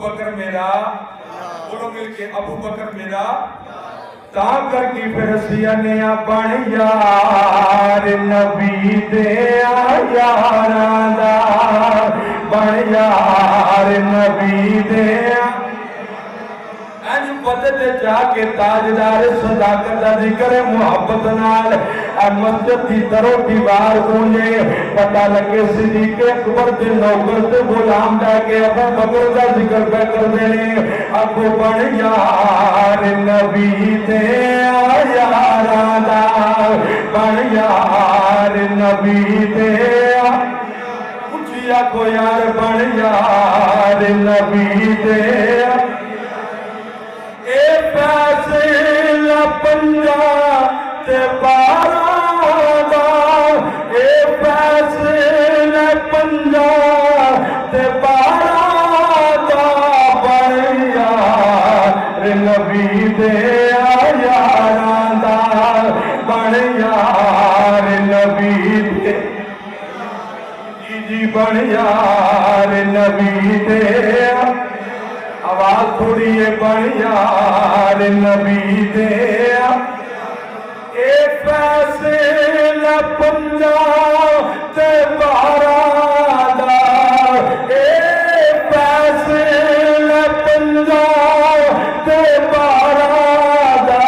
बकर मेरा, बोलो मिलके अबू बकर मेरा। ता करके फिर सियाने बन यार नबी दे यारां दा, बन यार नबी दे पते जाके ताजदार सदाकत का जिक्र मुहब्बत नाल मस्जिद की तरो दीवार गूंजे, पता लगे सिद्दीक़ अकबर के नौकर से गुलाम जाके अबू बकर का जिक्र पे कर देने। अबू बन यार नबी दे यारां दा, बन यार नबी दे उचिया को यार, बन यार नबी दे फैसला पंजा ते बारां दा, ए फैसला पंजा ते बारां दा, बन यार नबी दे यारां दा, बन यार नबी दे जी, बन यार नबी दे। आवाज थोड़ी है, बन यार नबी दे ए फैसला पंजा ते बारां दा, ए फैसला पंजा ते बारां दा,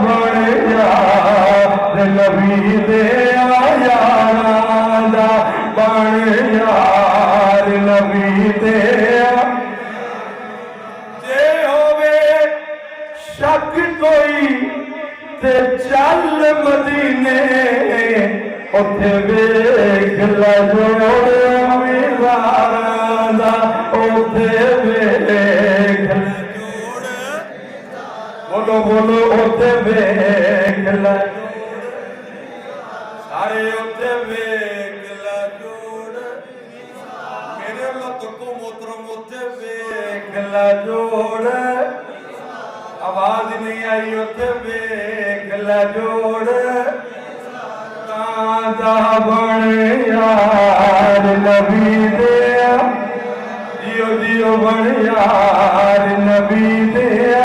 बन यार नबी दे यारां दा, बन यार नबी दे। शक कोई ते चल मदीने, उथे वेख ला जोड़ मीज़ारां दा, उथे वेख ला जोड़, बोलो बोलो उथे वेख ला सारे, उथे वेख ला जोड़ मेरे मत को मोहतरम, उथे वेख ला जोड़। आवाज नहीं आई, उथे वेख ला जोड़ ताजा, बन यार नबी दे जियो जियो, बन यार